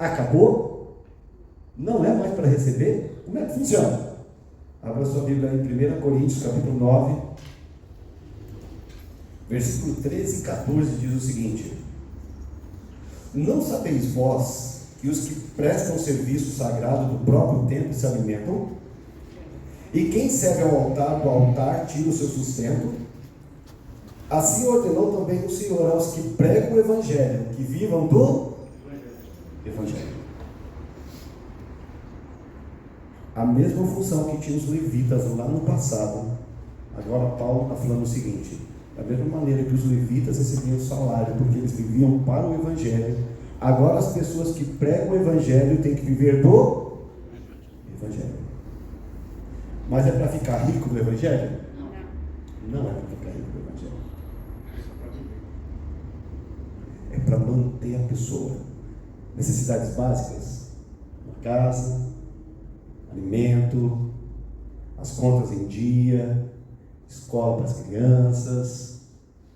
Acabou? Não é mais para receber? Como é que funciona? Abra sua Bíblia em 1 Coríntios, capítulo 9, versículo 13 e 14, diz o seguinte: não sabeis vós que os que prestam serviço sagrado do próprio templo se alimentam? E quem serve ao altar, do altar tira o seu sustento? Assim ordenou também o Senhor aos que pregam o Evangelho, que vivam do Evangelho. A mesma função que tinha os levitas lá no passado, agora Paulo está falando o seguinte: da mesma maneira que os levitas recebiam salário porque eles viviam para o Evangelho, agora as pessoas que pregam o Evangelho têm que viver do Evangelho. Mas é para ficar rico do Evangelho? Não é para ficar rico do Evangelho. É para manter a pessoa. Necessidades básicas: uma casa, alimento, as contas em dia, escola para as crianças,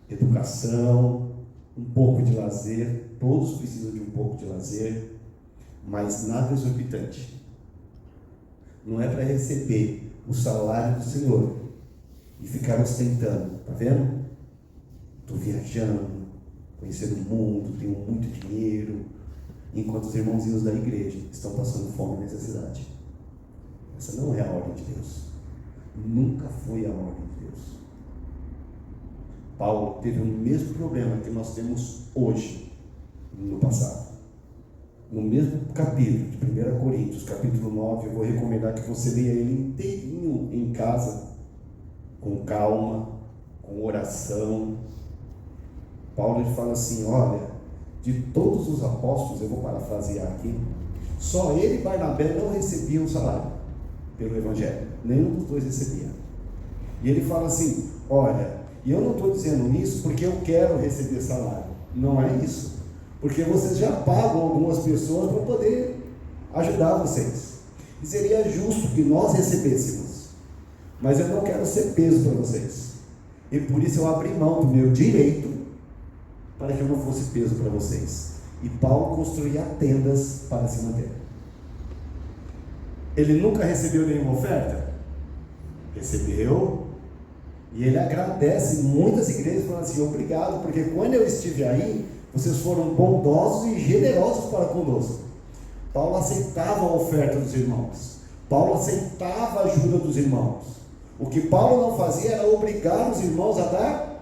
educação, um pouco de lazer. Todos precisam de um pouco de lazer, mas nada exorbitante. Não é para receber o salário do Senhor e ficar ostentando. Está vendo? Estou viajando, conhecendo o mundo, tenho muito dinheiro, enquanto os irmãozinhos da igreja estão passando fome e necessidade. Essa não é a ordem de Deus. Nunca foi a ordem de Deus. Paulo teve o mesmo problema que nós temos hoje, no passado. No mesmo capítulo de 1 Coríntios, capítulo 9, eu vou recomendar que você leia ele inteirinho em casa, com calma, com oração. Paulo ele fala assim: olha, de todos os apóstolos, eu vou parafrasear aqui, só ele e Barnabé não recebiam salário pelo Evangelho. Nenhum dos dois recebia. E ele fala assim: olha, e eu não estou dizendo isso porque eu quero receber salário. Não é isso. Porque vocês já pagam algumas pessoas para poder ajudar vocês. E seria justo que nós recebêssemos. Mas eu não quero ser peso para vocês. E por isso eu abri mão do meu direito para que eu não fosse peso para vocês. E Paulo construía tendas para se manter. Ele nunca recebeu nenhuma oferta? Recebeu. E ele agradece muitas igrejas, falando assim: obrigado, porque quando eu estive aí, vocês foram bondosos e generosos para conosco. Paulo aceitava a oferta dos irmãos. Paulo aceitava a ajuda dos irmãos. O que Paulo não fazia era obrigar os irmãos a dar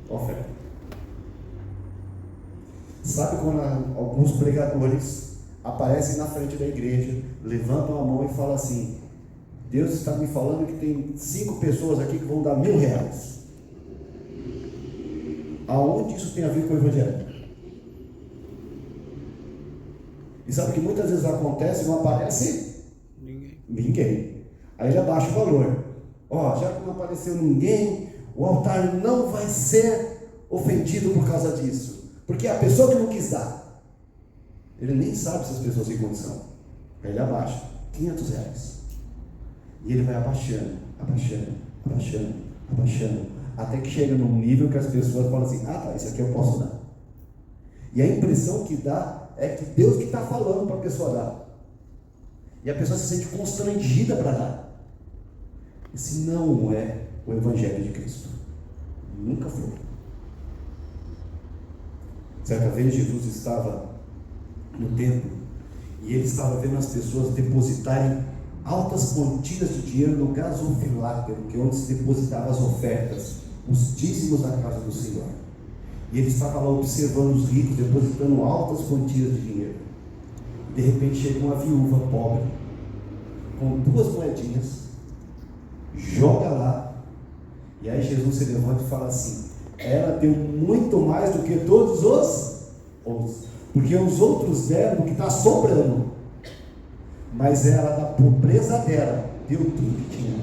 oferta. Sabe quando alguns pregadores aparecem na frente da igreja, levantam a mão e falam assim: Deus está me falando que tem 5 pessoas aqui que vão dar R$1.000. Aonde isso tem a ver com o Evangelho? E sabe o que muitas vezes acontece? Não aparece ninguém. Aí ele abaixa o valor. Já que não apareceu ninguém, o altar não vai ser ofendido por causa disso, porque a pessoa que não quis dar, ele nem sabe se as pessoas têm condição. Aí ele abaixa R$500. E ele vai abaixando, até que chega num nível que as pessoas falam assim: tá, esse aqui eu posso dar. E a impressão que dá é que Deus que está falando para a pessoa dar. E a pessoa se sente constrangida para dar. Esse não é o Evangelho de Cristo. Nunca foi. Certa vez Jesus estava no templo e ele estava vendo as pessoas depositarem altas quantias de dinheiro no gasofilácio, que é onde se depositava as ofertas, os dízimos da casa do Senhor. E ele estava lá observando os ricos depositando altas quantias de dinheiro. De repente chega uma viúva pobre com 2 moedinhas, joga lá, e aí Jesus se levanta e fala assim: ela deu muito mais do que todos os outros, porque os outros deram o que está sobrando, mas ela, da pobreza dela, deu tudo que tinha.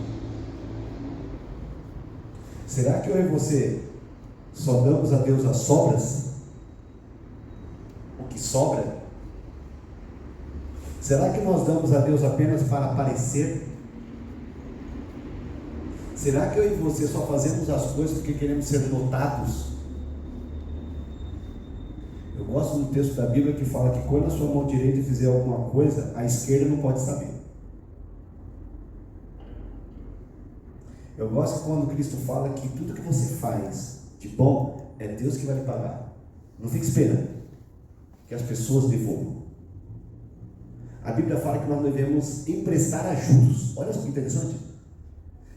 Será que eu e você só damos a Deus as sobras? O que sobra? Será que nós damos a Deus apenas para aparecer? Será que eu e você só fazemos as coisas porque queremos ser notados? Eu gosto do texto da Bíblia que fala que quando a sua mão direita fizer alguma coisa, a esquerda não pode saber. Eu gosto quando Cristo fala que tudo que você faz de bom, é Deus que vai lhe pagar. Não fique esperando que as pessoas devolvam. A Bíblia fala que nós devemos emprestar a juros. Olha só que interessante.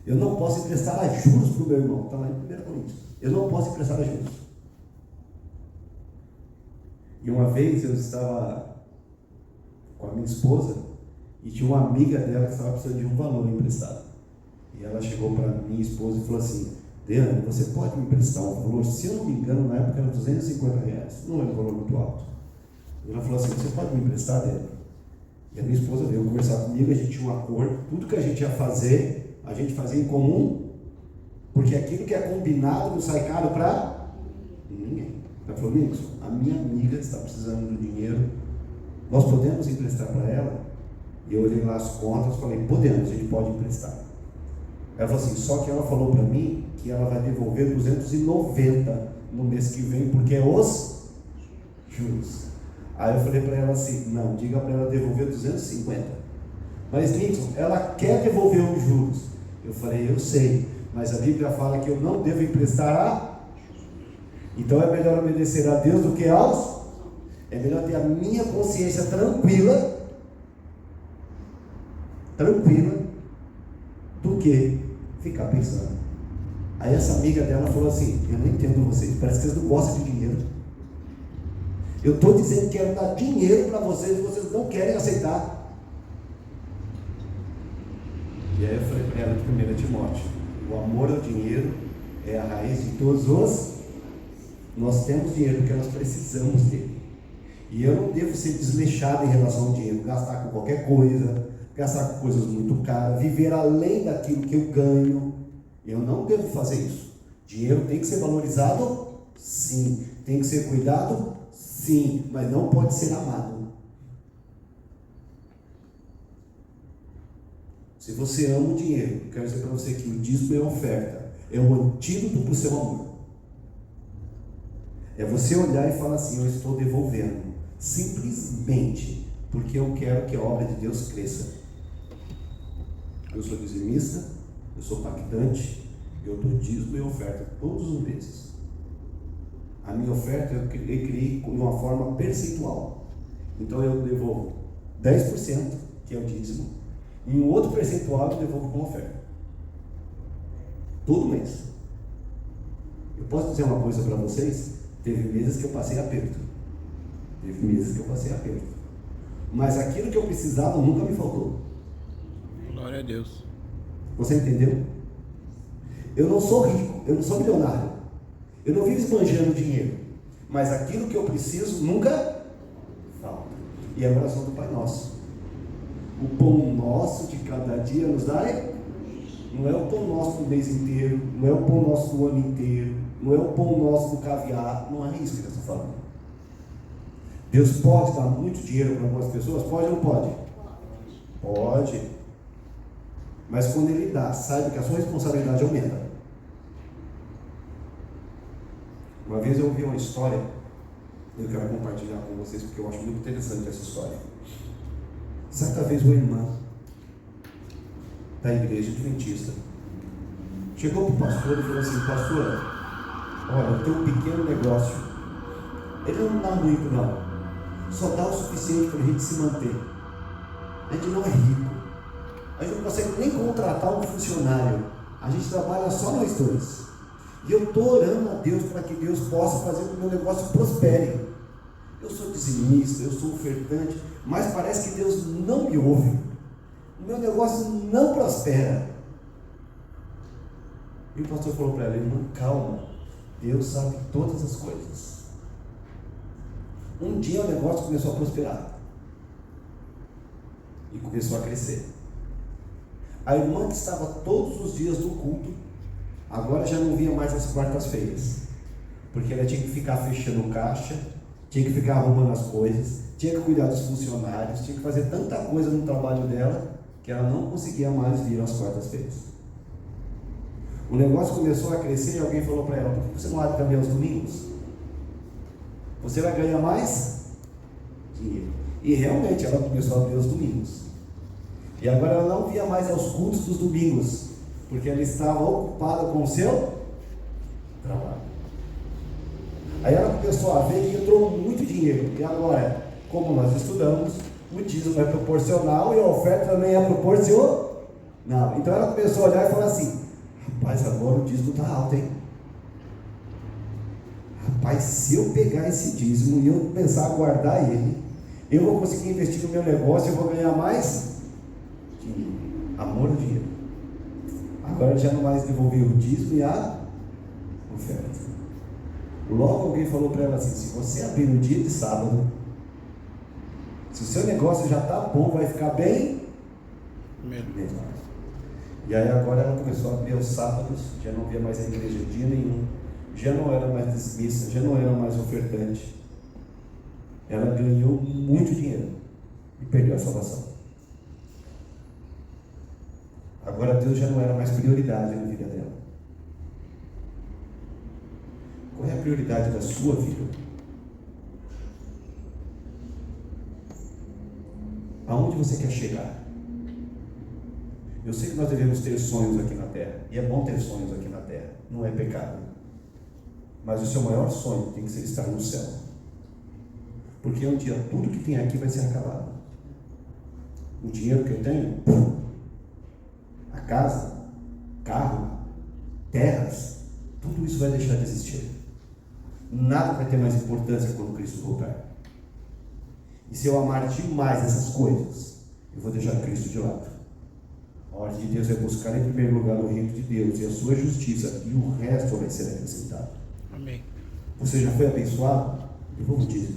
Eu não posso emprestar a juros para o meu irmão. Está lá em 1 Coríntios. Eu não posso emprestar a juros. E uma vez eu estava com a minha esposa e tinha uma amiga dela que estava precisando de um valor emprestado. E ela chegou para minha esposa e falou assim: Deane, você pode me emprestar um valor? Se eu não me engano, na época era R$250. Não era um valor muito alto. E ela falou assim: você pode me emprestar, Deane? E a minha esposa veio conversar comigo, a gente tinha um acordo, tudo que a gente ia fazer, a gente fazia em comum, porque aquilo que é combinado não sai caro para ninguém. Ela falou: Nixon, a minha amiga está precisando do dinheiro, nós podemos emprestar para ela? E eu olhei lá as contas e falei: podemos, a gente pode emprestar. Ela falou assim: só que ela falou para mim que ela vai devolver 290 no mês que vem, porque é os juros. Aí eu falei para ela assim: não, diga para ela devolver 250. Mas Nixon, ela quer devolver os juros. Eu falei: eu sei, mas a Bíblia fala que eu não devo emprestar a... Então é melhor obedecer a Deus do que aos... É melhor ter a minha consciência tranquila do que ficar pensando. Aí essa amiga dela falou assim: eu não entendo vocês, parece que vocês não gostam de dinheiro. Eu estou dizendo que quero dar dinheiro para vocês e vocês não querem aceitar. E aí eu falei para ela de 1 Timóteo: o amor ao dinheiro é a raiz de todos os... Nós temos dinheiro porque nós precisamos dele. E eu não devo ser desleixado em relação ao dinheiro, gastar com qualquer coisa, gastar com coisas muito caras, viver além daquilo que eu ganho. Eu não devo fazer isso. Dinheiro tem que ser valorizado? Sim. Tem que ser cuidado? Sim. Mas não pode ser amado. Se você ama o dinheiro, eu quero dizer para você que o dízimo é oferta, é o antídoto para o seu amor. É você olhar e falar assim: eu estou devolvendo, simplesmente porque eu quero que a obra de Deus cresça. Eu sou dizimista, eu sou pactante, eu dou dízimo e oferta todos os meses. A minha oferta eu criei de uma forma percentual. Então eu devolvo 10%, que é o dízimo, e um outro percentual eu devolvo como oferta. Todo mês. Eu posso dizer uma coisa para vocês: teve meses que eu passei aperto. Mas aquilo que eu precisava nunca me faltou. Glória a Deus. Você entendeu? Eu não sou rico, eu não sou milionário, eu não vivo esbanjando dinheiro, mas aquilo que eu preciso nunca falta. E é a oração do Pai Nosso: o pão nosso de cada dia nos dai. Não é o pão nosso do mês inteiro, não é o pão nosso do ano inteiro, não é o pão nosso do caviar. Não é isso que Deus está falando. Deus pode dar muito dinheiro para algumas pessoas? Pode ou não pode? Pode. Mas quando Ele dá, saiba que a sua responsabilidade aumenta. Uma vez eu ouvi uma história, eu quero compartilhar com vocês porque eu acho muito interessante essa história. Certa vez uma irmã da igreja adventista chegou para o pastor e falou assim: pastor, olha, eu tenho um pequeno negócio, ele não dá muito não, só dá o suficiente para a gente se manter. A gente não é rico, a gente não consegue nem contratar um funcionário, a gente trabalha só nós dois, e eu estou orando a Deus para que Deus possa fazer com que o meu negócio prospere. Eu sou dizimista, eu sou ofertante, mas parece que Deus não me ouve, o meu negócio não prospera. E o pastor falou para ela: irmã, calma, Deus sabe todas as coisas. Um dia o negócio começou a prosperar e começou a crescer. A irmã que estava todos os dias no culto, agora já não via mais as quartas-feiras, porque ela tinha que ficar fechando caixa, tinha que ficar arrumando as coisas, tinha que cuidar dos funcionários, tinha que fazer tanta coisa no trabalho dela, que ela não conseguia mais vir às quartas-feiras. O negócio começou a crescer e alguém falou para ela: por que você não abre também aos domingos? você vai ganhar mais dinheiro. E realmente ela começou a ver os domingos. E agora ela não via mais aos cultos dos domingos, porque ela estava ocupada com o seu trabalho. Aí ela começou a ver que entrou muito dinheiro. E agora, como nós estudamos, o dízimo é proporcional e a oferta também é proporcional. Então ela começou a olhar e falar assim: rapaz, agora o dízimo está alto, hein? Rapaz, se eu pegar esse dízimo e eu começar a guardar ele, eu vou conseguir investir no meu negócio, eu vou ganhar mais dinheiro. Amor ao dinheiro. Agora já não mais devolveu o dízimo e a oferta. Logo alguém falou para ela assim: se você abrir no dia de sábado, se o seu negócio já está bom, vai ficar bem melhor. E aí agora ela começou a abrir aos sábados, já não via mais a igreja dia nenhum, já não era mais dizimista, já não era mais ofertante. Ela ganhou muito dinheiro e perdeu a salvação. Agora Deus já não era mais prioridade na vida dela. Qual é a prioridade da sua vida? Aonde você quer chegar? Eu sei que nós devemos ter sonhos aqui na terra, e é bom ter sonhos aqui na terra, não é pecado. Mas o seu maior sonho tem que ser estar no céu, porque um dia tudo que tem aqui vai ser acabado. O dinheiro que eu tenho, a casa, carro, terras, tudo isso vai deixar de existir. Nada vai ter mais importância quando Cristo voltar. E se eu amar demais essas coisas, eu vou deixar Cristo de lado. A ordem de Deus é buscar em primeiro lugar o reino de Deus e a sua justiça, e o resto vai ser acrescentado. Amém. Você já foi abençoado? Eu vou dizer,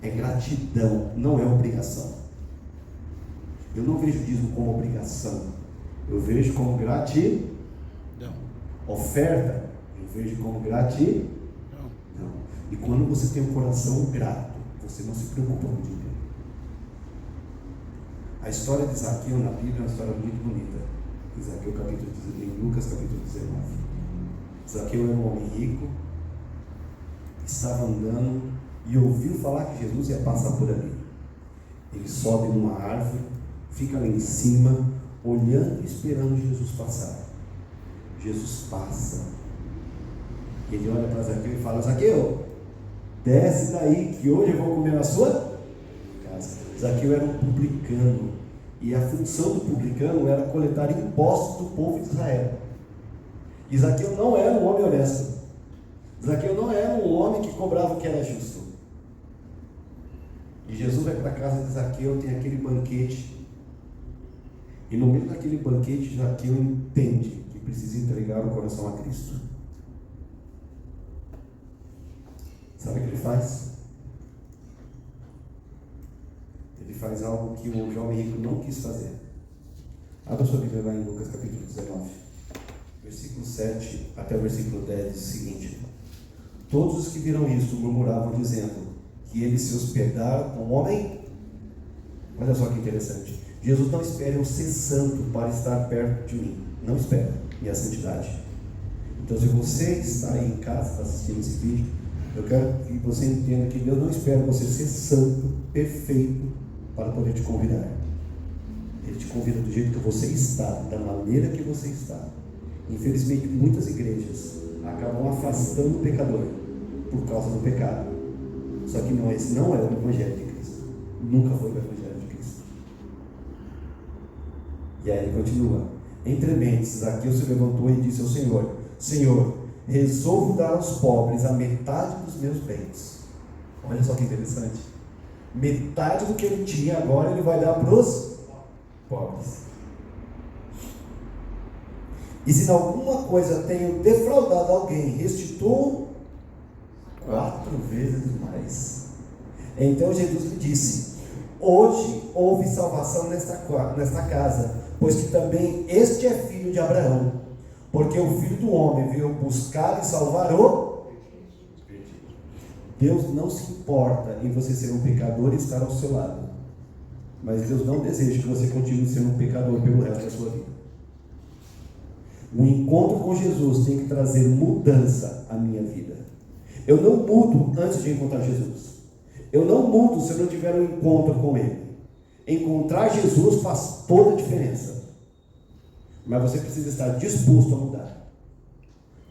é gratidão, não é obrigação. Eu não vejo o dízimo como obrigação, eu vejo como gratidão. Oferta, eu vejo como gratidão. E quando você tem um coração grato, você não se preocupa com dinheiro. A história de Zaqueu na Bíblia é uma história muito bonita. Zaqueu, em Lucas capítulo 19. Zaqueu era um homem rico, estava andando e ouviu falar que Jesus ia passar por ali. Ele sobe numa árvore, fica lá em cima, olhando e esperando Jesus passar. Jesus passa. Ele olha para Zaqueu e fala: Zaqueu, desce daí que hoje eu vou comer na sua casa. Zaqueu era um publicano, e a função do publicano era coletar impostos do povo de Israel. E Zaqueu não era um homem honesto. Zaqueu não era um homem que cobrava o que era justo. E Jesus vai para a casa de Zaqueu, tem aquele banquete, e no meio daquele banquete Zaqueu entende que precisa entregar o coração a Cristo. Sabe o que ele faz? Ele faz algo que o jovem rico não quis fazer. Abra sua Bíblia lá em Lucas capítulo 19, versículo 7 até o versículo 10, diz o seguinte: todos os que viram isso murmuravam, dizendo que ele se hospedara com um homem. Olha só que interessante. Jesus não espera eu ser santo para estar perto de mim. Não espera minha santidade. Então, se você está aí em casa, está assistindo esse vídeo, eu quero que você entenda que Deus não espera você ser santo, perfeito, para poder te convidar. Ele te convida do jeito que você está, da maneira que você está. Infelizmente, muitas igrejas acabam afastando o pecador por causa do pecado. Só que não, esse não é o Evangelho de Cristo. Nunca foi o Evangelho de Cristo. E aí ele continua: entre mentes, Zaqueu se levantou e disse ao Senhor: Senhor, resolvo dar aos pobres a metade dos meus bens. Olha só que interessante. Metade do que ele tinha agora ele vai dar para os pobres. E se em alguma coisa tenho defraudado alguém, restituo 4 vezes mais. Então Jesus lhe disse: hoje houve salvação nesta casa, pois que também este é filho de Abraão, porque o Filho do Homem veio buscar e salvar o perdido. Deus não se importa em você ser um pecador e estar ao seu lado, mas Deus não deseja que você continue sendo um pecador pelo resto da sua vida. O encontro com Jesus tem que trazer mudança à minha vida. Eu não mudo antes de encontrar Jesus. Eu não mudo se eu não tiver um encontro com Ele. Encontrar Jesus faz toda a diferença. Mas você precisa estar disposto a mudar.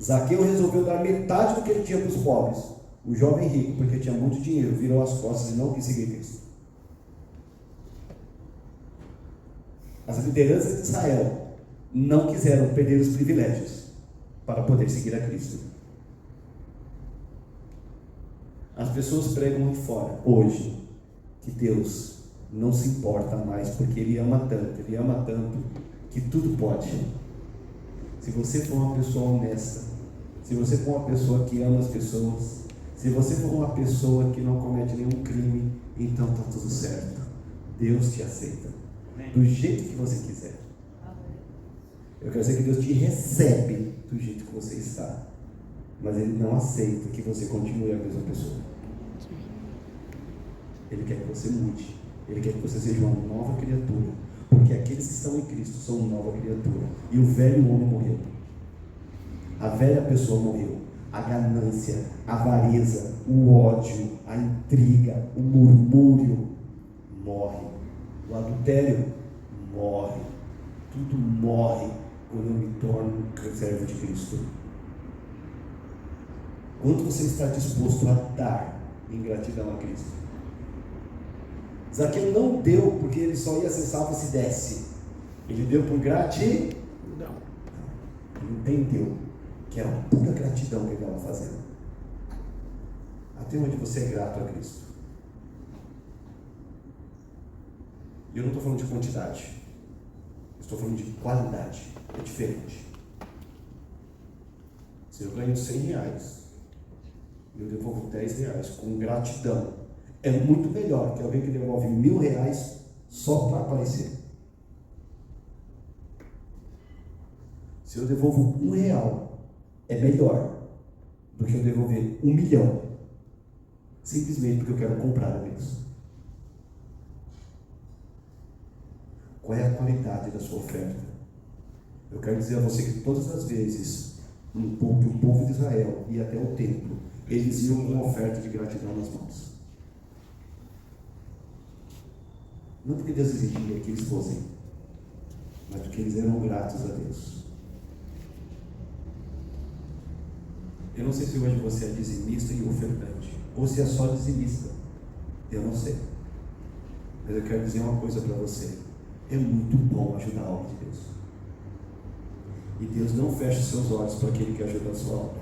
Zaqueu resolveu dar metade do que ele tinha para os pobres. O jovem rico, porque tinha muito dinheiro, virou as costas e não quis seguir Cristo. As lideranças de Israel não quiseram perder os privilégios para poder seguir a Cristo. As pessoas pregam aqui fora, hoje, que Deus não se importa mais, porque Ele ama tanto, que tudo pode. Se você for uma pessoa honesta, se você for uma pessoa que ama as pessoas, se você for uma pessoa que não comete nenhum crime, então está tudo certo. Deus te aceita, do jeito que você quiser. Eu quero dizer que Deus te recebe do jeito que você está, mas Ele não aceita que você continue a mesma pessoa. Ele quer que você mude. Ele quer que você seja uma nova criatura, porque aqueles que estão em Cristo são uma nova criatura. E o velho homem morreu, a velha pessoa morreu. A ganância, a avareza, o ódio, a intriga, o murmúrio morre. O adultério morre. Tudo morre quando eu me torno servo de Cristo. Quanto você está disposto a dar em gratidão a Cristo? Zaqueu não deu porque ele só ia ser salvo se desse. Ele deu por gratidão. Ele entendeu que era pura gratidão que ele estava fazendo. Até onde você é grato a Cristo? E eu não estou falando de quantidade, eu estou falando de qualidade. É diferente. Se eu ganho R$100 e eu devolvo R$10 com gratidão, é muito melhor que alguém que devolve R$1.000 só para aparecer. Se eu devolvo R$1, é melhor do que eu devolver R$1 milhão, simplesmente porque eu quero comprar amigos. Qual é a qualidade da sua oferta? Eu quero dizer a você que todas as vezes o povo de Israel ia até o templo, eles iam com uma oferta de gratidão nas mãos. Não porque Deus exigia que eles fossem, mas porque eles eram gratos a Deus. Eu não sei se hoje você é dizimista e ofertante, ou se é só dizimista. Eu não sei. Mas eu quero dizer uma coisa para você. É muito bom ajudar a obra de Deus. E Deus não fecha os seus olhos para aquele que ajuda a sua obra.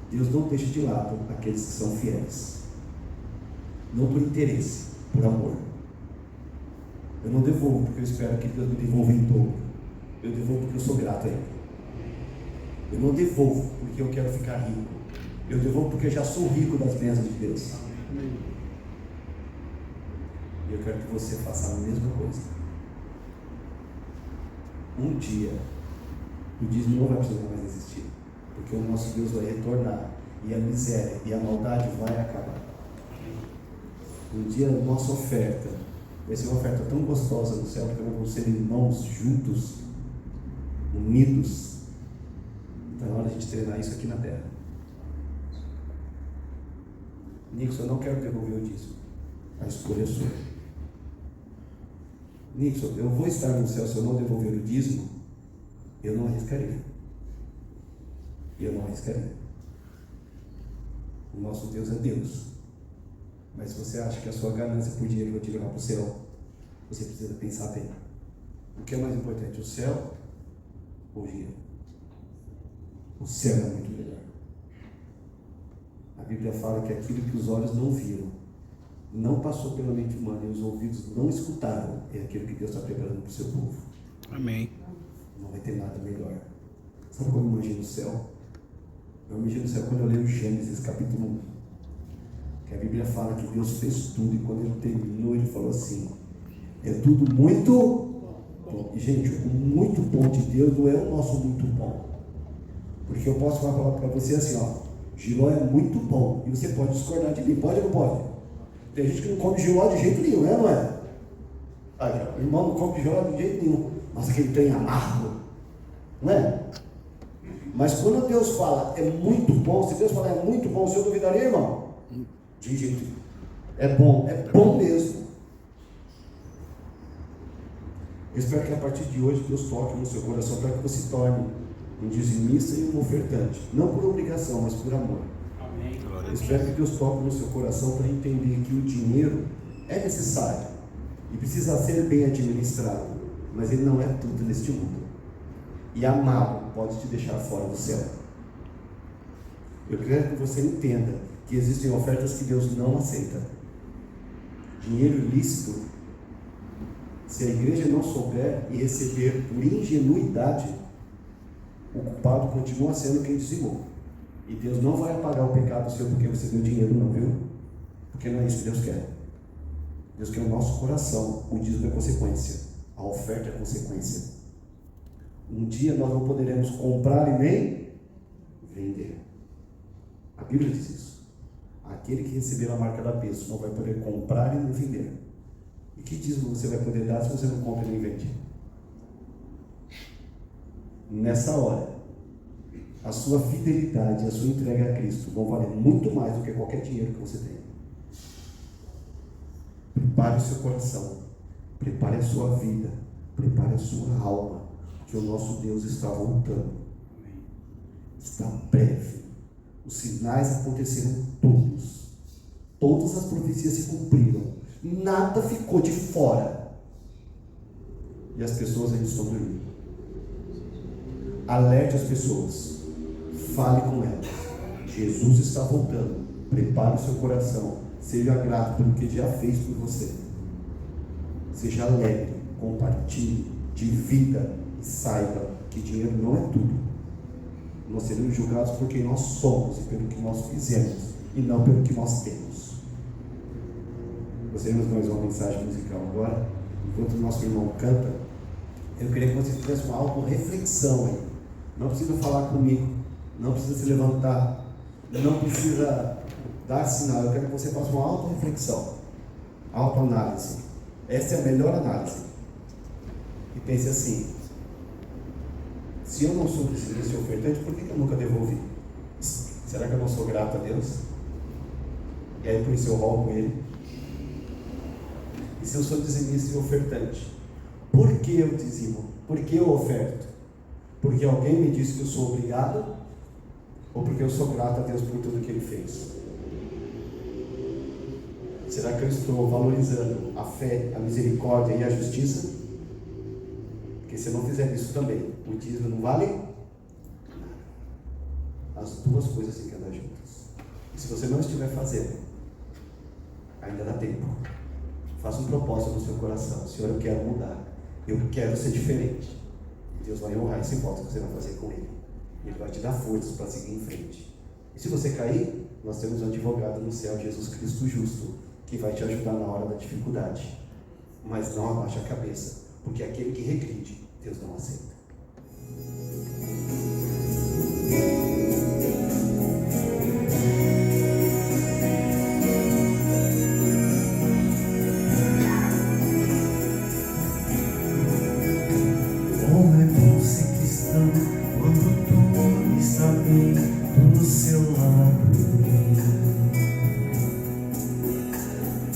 Deus não deixa de lado aqueles que são fiéis. Não por interesse, por amor. Eu não devolvo porque eu espero que Deus me devolva em dobro. Eu devolvo porque eu sou grato a Ele. Eu não devolvo porque eu quero ficar rico. Eu devolvo porque eu já sou rico das bênçãos de Deus. E eu quero que você faça a mesma coisa. Um dia, o dízimo não vai precisar mais existir, porque o nosso Deus vai retornar, e a miséria e a maldade vai acabar. Um dia a nossa oferta vai ser uma oferta tão gostosa no céu, porque nós vamos ser irmãos juntos, unidos. Então é hora de a gente treinar isso aqui na terra. Nixon, eu não quero devolver o dízimo. A escolha é sua. Nixon, eu vou estar no céu se eu não devolver o dízimo? Eu não arriscaria. Eu não arriscaria. O nosso Deus é Deus. Mas se você acha que a sua ganância por dinheiro vai te levar para o céu, você precisa pensar bem. O que é mais importante, o céu ou o dinheiro? O céu é muito melhor. A Bíblia fala que aquilo que os olhos não viram, não passou pela mente humana e os ouvidos não escutaram, é aquilo que Deus está preparando para o seu povo. Amém. Não vai ter nada melhor. Sabe como eu imagino o céu? Eu imagino o céu quando eu leio Gênesis capítulo 1. Que a Bíblia fala que Deus fez tudo e quando Ele terminou, Ele falou assim: é tudo muito bom. E gente, o muito bom de Deus não é o nosso muito bom. Porque eu posso falar para você assim, ó, jiló é muito bom. E você pode discordar de mim, pode ou não pode? Tem gente que não come jiló de jeito nenhum, não é? Aí, o irmão não come jiló de jeito nenhum. Nossa, aquele trem amargo, não é? Mas quando Deus fala é muito bom, se Deus falar é muito bom, o senhor duvidaria, irmão? De jeito nenhum. É bom mesmo. Eu espero que a partir de hoje Deus toque no seu coração para que você se torne um dizimista e um ofertante. Não por obrigação, mas por amor. Amém. Eu espero que Deus toque no seu coração para entender que o dinheiro é necessário e precisa ser bem administrado, mas ele não é tudo neste mundo. E amá-lo pode te deixar fora do céu. Eu quero que você entenda que existem ofertas que Deus não aceita. Dinheiro ilícito, se a igreja não souber e receber por ingenuidade, o culpado continua sendo quem dizimou. E Deus não vai apagar o pecado seu porque você deu dinheiro, não, viu? Porque não é isso que Deus quer. Deus quer o nosso coração. O dízimo é consequência, a oferta é consequência. Um dia nós não poderemos comprar e nem vender. A Bíblia diz isso. Aquele que receber a marca da bênção não vai poder comprar e nem vender. E que dízimo você vai poder dar se você não compra e nem vende? Nessa hora, a sua fidelidade e a sua entrega a Cristo vão valer muito mais do que qualquer dinheiro que você tenha. Prepare o seu coração, prepare a sua vida, prepare a sua alma, que o nosso Deus está voltando. Está breve. Os sinais aconteceram todos. Todas as profecias se cumpriram. Nada ficou de fora. E as pessoas ainda estão dormindo. Alerte as pessoas. Fale com elas. Jesus está voltando. Prepare o seu coração. Seja grato pelo que já fez por você. Seja alegre. Compartilhe. Divida. E saiba que dinheiro não é tudo. Nós seremos julgados por quem nós somos e pelo que nós fizemos. E não pelo que nós temos. Gostaríamos de mais uma mensagem musical agora. Enquanto o nosso irmão canta, eu queria que você fizesse uma auto-reflexão aí. Não precisa falar comigo, não precisa se levantar, não precisa dar sinal. Eu quero que você faça uma auto-reflexão, auto-análise. Essa é a melhor análise. E pense assim: se eu não sou desse ofertante, por que eu nunca devolvi? Será que eu não sou grato a Deus? E aí por isso eu roubo Ele? E se eu sou dizimista e ofertante, por que eu dizimo? Por que eu oferto? Porque alguém me disse que eu sou obrigado? Ou porque eu sou grato a Deus por tudo que Ele fez? Será que eu estou valorizando a fé, a misericórdia e a justiça? Porque se eu não fizer isso também, o dízimo não vale nada. As duas coisas têm que andar juntas. E se você não estiver fazendo, ainda dá tempo. Faça um propósito no seu coração: Senhor, eu quero mudar, eu quero ser diferente. E Deus vai honrar esse voto que você vai fazer com Ele. Ele vai te dar forças para seguir em frente. E se você cair, nós temos um advogado no céu, Jesus Cristo justo, que vai te ajudar na hora da dificuldade. Mas não abaixe a cabeça, porque aquele que regride, Deus não aceita.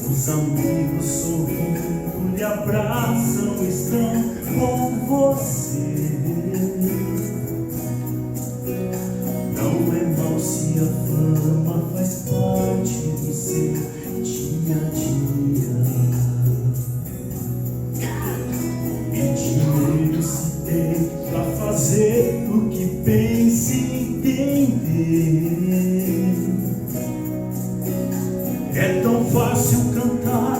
Os amigos sorrindo lhe abraçam, estão com você. Não é mal se a fama faz parte do seu dia a dia. E dinheiro se tem pra fazer o que pense e entender. É tão fácil cantar,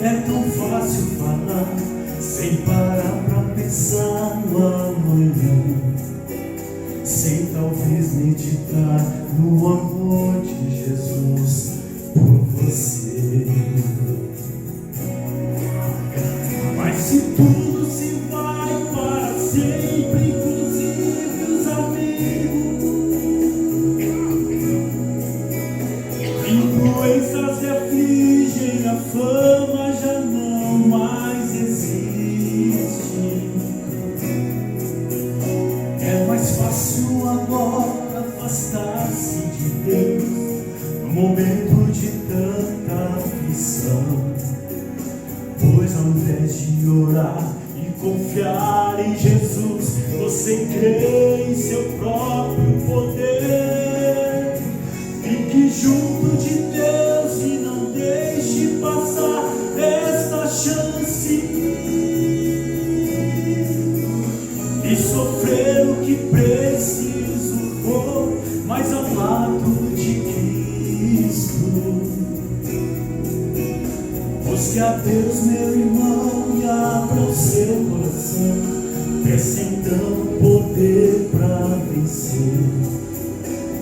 é tão fácil falar, sem parar pra pensar no amanhã, sem talvez meditar no amor de Jesus por você. Mas se tudo se vai para sempre, inclusive os amigos, influências e afligem, a fama já não mais existe. É mais fácil agora ao invés de orar e confiar em Jesus, você crê em seu próprio poder. Fique junto de Deus e não deixe passar esta chance e sofrer o que preciso for, mas ao lado de Cristo. Busque a Deus, meu irmão, e abra o seu coração. Peça então poder para vencer.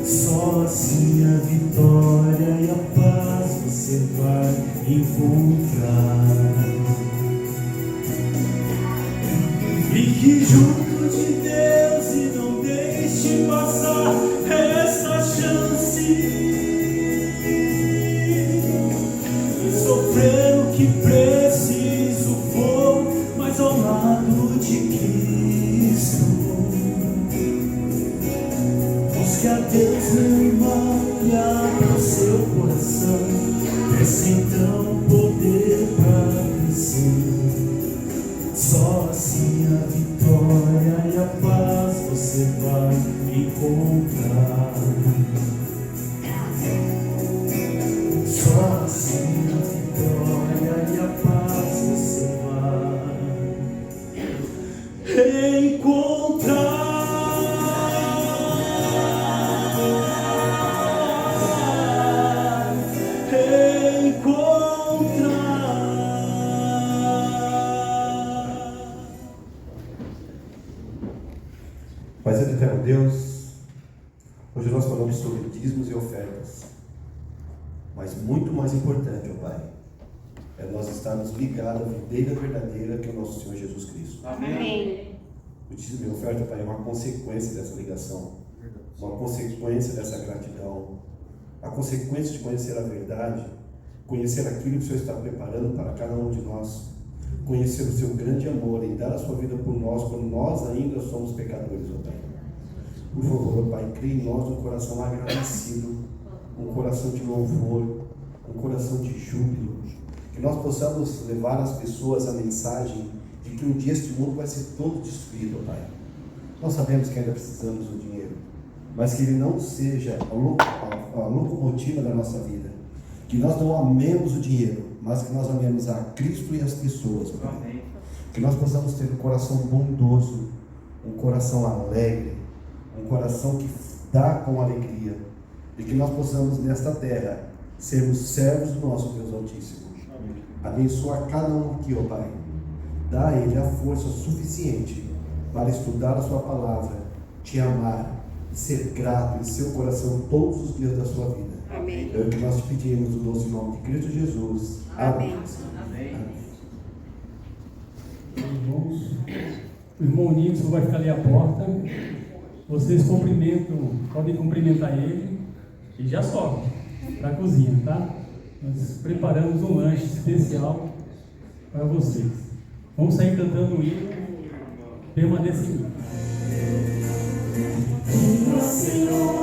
Só assim a vitória e a paz você vai encontrar. Fique junto de Deus e não deixe passar essa chance e sofrer o que preciso for, mas ao lado de Cristo. Busque a Deus, meu irmão, e abra o seu coração. Peça então poder para vencer. Só assim a vitória e a paz você vai encontrar. Só assim a vitória e a paz você vai encontrar. Pai Santo Eterno Deus, hoje nós falamos sobre dízimos e ofertas, mas muito mais importante, ó Pai, é nós estarmos ligados à videira verdadeira que é o nosso Senhor Jesus Cristo. Amém. O dízimo e a oferta, Pai, é uma consequência dessa ligação, uma consequência dessa gratidão, a consequência de conhecer a verdade, conhecer aquilo que o Senhor está preparando para cada um de nós, conhecer o seu grande amor e dar a sua vida por nós, quando nós ainda somos pecadores, ó Pai. Por favor, ó Pai, crie em nós um coração agradecido, um coração de louvor, um coração de júbilo, que nós possamos levar às pessoas a mensagem de que um dia este mundo vai ser todo destruído, ó Pai. Nós sabemos que ainda precisamos do dinheiro, mas que ele não seja a locomotiva da nossa vida, que nós não amemos o dinheiro, mas que nós amemos a Cristo e as pessoas, Pai. Que nós possamos ter um coração bondoso, um coração alegre, um coração que dá com alegria, e que nós possamos nesta terra sermos servos do nosso Deus Altíssimo. Abençoa cada um aqui, ó Pai. Dá a ele a força suficiente para estudar a sua palavra, te amar e ser grato em seu coração todos os dias da sua vida. Amém. É o que nós te pedimos no doce nome de Cristo Jesus. Amém. Amém. Irmãos, o irmão Nilson vai ficar ali à porta. Vocês podem cumprimentar ele e já sobe para a cozinha, tá? Nós preparamos um lanche especial para vocês. Vamos sair cantando o hino. Permaneça em mim. Senhor.